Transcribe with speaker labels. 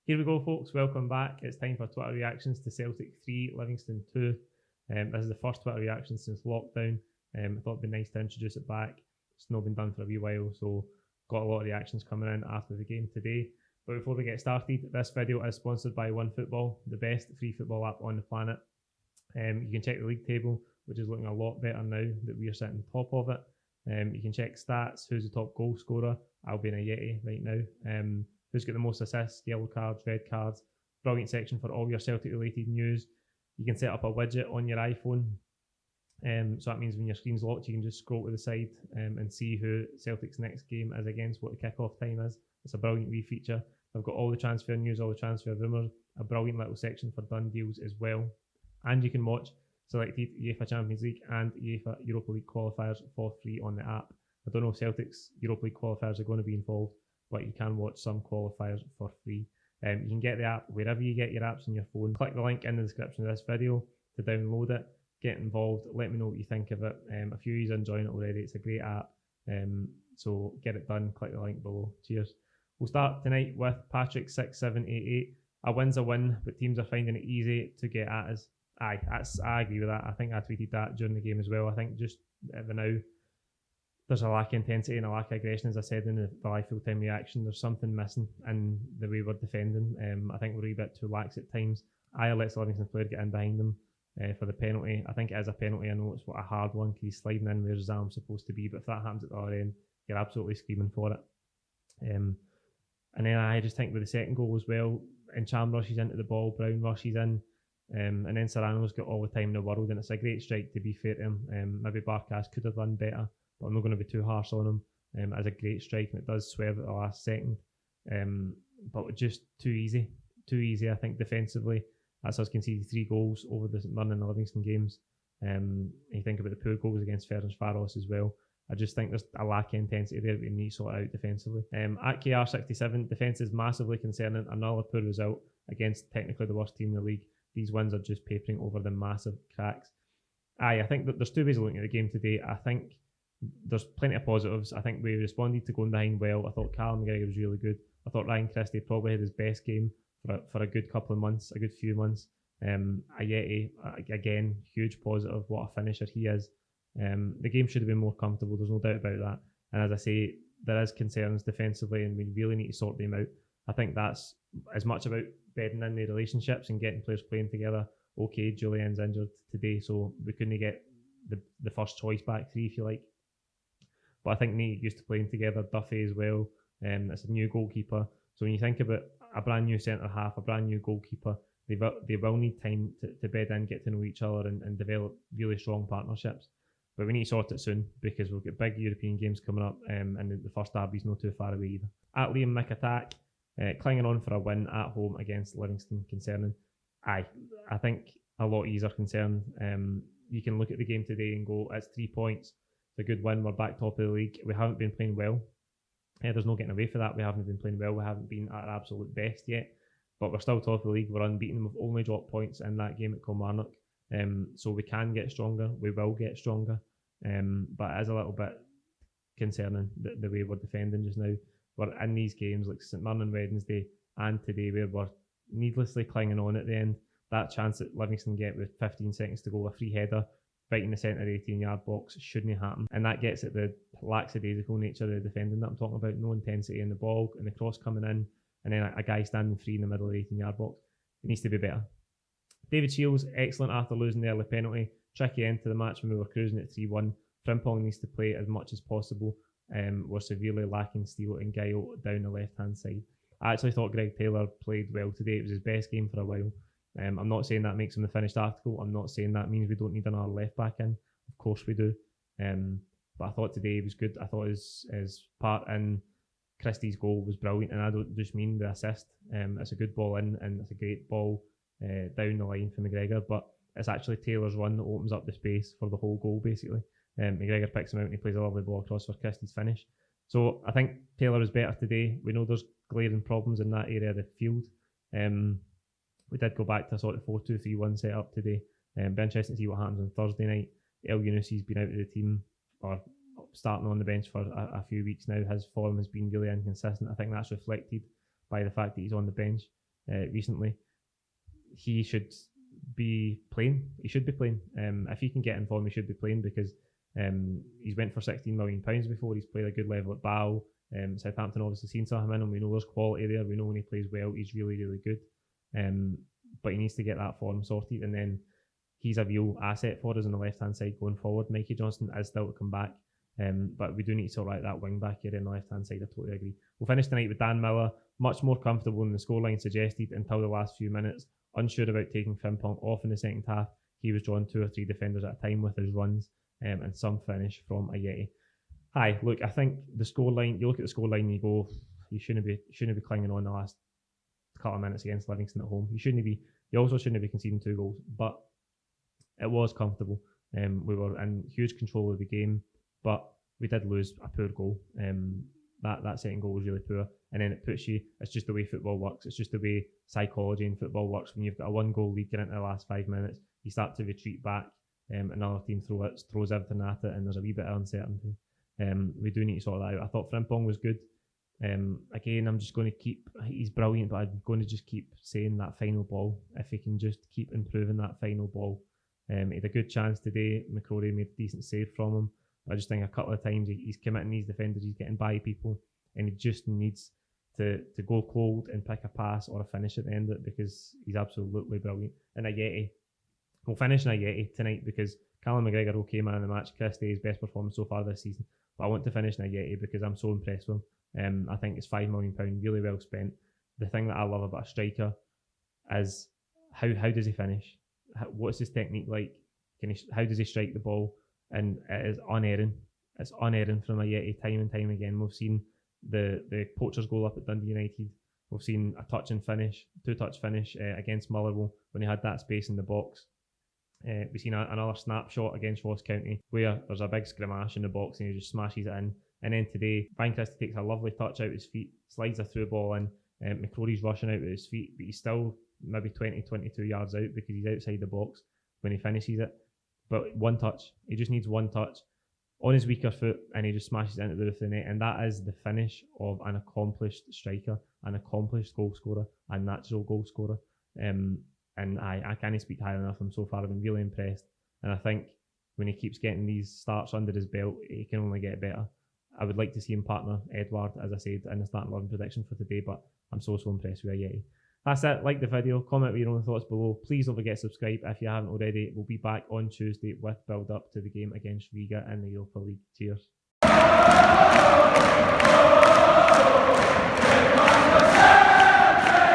Speaker 1: Here we go, folks. Welcome back. It's time for Twitter reactions to Celtic 3, Livingston 2. This is the first Twitter reaction since lockdown. I thought it'd be nice to introduce it back. It's not been done for a wee while, so got a lot of reactions coming in after the game today. But before we get started, this video is sponsored by OneFootball, the best free football app on the planet. You can check the league table, which is looking a lot better now that we are sitting top of it. You can check stats, who's the top goal scorer. I'll be in a Yeti right now. Who's got the most assists, yellow cards, red cards. Brilliant section for all your Celtic related news. You can set up a widget on your iPhone. So that means when your screen's locked, you can just scroll to the side and see who Celtic's next game is against, what the kickoff time is. It's a brilliant wee feature. I've got all the transfer news, all the transfer rumours, a brilliant little section for done deals as well. And you can watch selected UEFA Champions League and UEFA Europa League qualifiers for free on the app. I don't know if Celtic's Europa League qualifiers are going to be involved, but you can watch some qualifiers for free. You can get the app wherever you get your apps on your phone. Click the link in the description of this video to download it. Get involved. Let me know what you think of it. A few of you are enjoying it already. It's a great app. So get it done. Click the link below. Cheers. We'll start tonight with Patrick6788. A win's a win, but teams are finding it easy to get at us. I agree with that. I think I tweeted that during the game as well. I think just at the now, there's a lack of intensity and a lack of aggression, as I said in the live full-time reaction. There's something missing in the way we're defending. I think we're a wee bit too lax at times. I let the Livingston player get in behind them for the penalty. I think it is a penalty. I know it's a hard one because he's sliding in where Zam's supposed to be, but if that happens at the other end, you're absolutely screaming for it. And then I just think with the second goal as well, Encham rushes into the ball, Brown rushes in, and then Serrano's got all the time in the world, and it's a great strike to be fair to him. Maybe Barkas could have done better, but I'm not going to be too harsh on him. It's a great strike, and it does swerve at the last second. But just too easy, I think, defensively. That's us conceding 3 goals over the St Mirren and the Livingston games. You think about the poor goals against Ferencváros as well. I just think there's a lack of intensity there we need to sort out defensively. At KR67, defence is massively concerning. Another poor result against technically the worst team in the league. These wins are just papering over the massive cracks. I think that there's 2 ways of looking at the game today. I think there's plenty of positives. I think we responded to going behind well. I thought Callum McGregor was really good. I thought Ryan Christie probably had his best game for a good couple of months, a good few months. Ayeti, again, huge positive. What a finisher he is. The game should have been more comfortable, there's no doubt about that. And as I say, there is concerns defensively and we really need to sort them out. I think that's as much about bedding in the relationships and getting players playing together. Okay, Julian's injured today, so we couldn't get the first choice back 3 if you like. But I think they get used to playing together. Duffy as well. It's a new goalkeeper. So when you think about a brand new centre half, a brand new goalkeeper, they will need time to bed in, get to know each other and develop really strong partnerships. But we need to sort it soon because we've got big European games coming up and the first derby's not too far away either. At Liam Mick Attack, clinging on for a win at home against Livingston concerning. I think a lot of these are concerned. You can look at the game today and go, it's 3 points. It's a good win. We're back top of the league. We haven't been playing well. There's no getting away for that. We haven't been playing well. We haven't been at our absolute best yet. But we're still top of the league. We're unbeaten. We've only dropped points in that game at Kilmarnock. So we can get stronger. We will get stronger. But it is a little bit concerning the way we're defending just now. We're in these games like St Mirren on Wednesday and today where we're needlessly clinging on at the end. That chance that Livingston get with 15 seconds to go, a free header right in the centre 18-yard box, shouldn't happen. And that gets at the lackadaisical nature of the defending that I'm talking about. No intensity in the ball and the cross coming in, and then a guy standing free in the middle of the 18-yard box. It needs to be better. David Shields, excellent after losing the early penalty. Tricky end to the match when we were cruising at 3-1. Frimpong needs to play as much as possible. We're severely lacking Steele and Guile down the left-hand side. I actually thought Greg Taylor played well today. It was his best game for a while. I'm not saying that makes him the finished article. I'm not saying that means we don't need another left back in. Of course we do. But I thought today he was good. I thought his part in Christie's goal was brilliant, and I don't just mean the assist. It's a good ball in, and it's a great ball down the line for McGregor, but it's actually Taylor's run that opens up the space for the whole goal, basically. McGregor picks him out and he plays a lovely ball across for Christie's finish. So I think Taylor is better today. We know there's glaring problems in that area of the field. We did go back to a sort of 4-2-3-1 setup today. Be interesting to see what happens on Thursday night. El Yunusi's been out of the team, or starting on the bench for a few weeks now. His form has been really inconsistent. I think that's reflected by the fact that he's on the bench. recently. He should be playing. He should be playing. If he can get in form, he should be playing because he's went for £16 million before. He's played a good level at Bow. Southampton obviously seen some of him in, and we know there's quality there. We know when he plays well, he's really, really good. But he needs to get that form sorted, and then he's a real asset for us on the left-hand side going forward. Mikey Johnston is still to come back, but we do need to sort out that wing-back area on the left-hand side. I totally agree. We'll finish tonight with Dan Miller, much more comfortable than the scoreline suggested until the last few minutes. Unsure about taking Frimpong off in the second half. He was drawing 2 or 3 defenders at a time with his runs, and some finish from Ajeti. Hi, look, I think the scoreline, you look at the scoreline and you go, you shouldn't be clinging on the last couple of minutes against Livingston at home. You also shouldn't be conceding 2 goals, but it was comfortable. We were in huge control of the game, but we did lose a poor goal. That second goal was really poor, and then it puts you. It's just the way football works. It's just the way psychology in football works. When you've got a 1-goal lead getting into the last 5 minutes, you start to retreat back. Another team throws everything at it, and there's a wee bit of uncertainty. We do need to sort that out. I thought Frimpong was good. Again, I'm just going to keep. He's brilliant, but I'm going to just keep saying that final ball. If he can just keep improving that final ball. He had a good chance today. McCrory made a decent save from him. I just think a couple of times he's committing these defenders, he's getting by people, and he just needs to go cold and pick a pass or a finish at the end of it because he's absolutely brilliant. And Ajeti, we'll finish in Ajeti tonight because Callum McGregor, okay man of the match, Chris Day's best performance so far this season. But I want to finish in Ajeti because I'm so impressed with him. I think it's £5 million, really well spent. The thing that I love about a striker is how does he finish? What's his technique like? How does he strike the ball? And it is unerring. It's unerring from Ajeti time and time again. We've seen the poacher's goal up at Dundee United. We've seen a two-touch finish against Motherwell when he had that space in the box. We've seen another snapshot against Ross County where there's a big scrimmash in the box and he just smashes it in. And then today, Van Christie takes a lovely touch out his feet, slides a through ball in. McCrory's rushing out with his feet, but he's still maybe 20, 22 yards out because he's outside the box when he finishes it. But one touch, he just needs one touch on his weaker foot and he just smashes it into the roof of the net. And that is the finish of an accomplished striker, an accomplished goal scorer, a natural goal scorer. And I can't speak high enough. I'm so far, I've been really impressed. And I think when he keeps getting these starts under his belt, he can only get better. I would like to see him partner Edward, as I said, in the starting 11 prediction for today, but I'm so impressed with Ajeti. That's it. Like the video, comment with your own thoughts below. Please don't forget to subscribe if you haven't already. We'll be back on Tuesday with build up to the game against Riga in the Europa League. Cheers.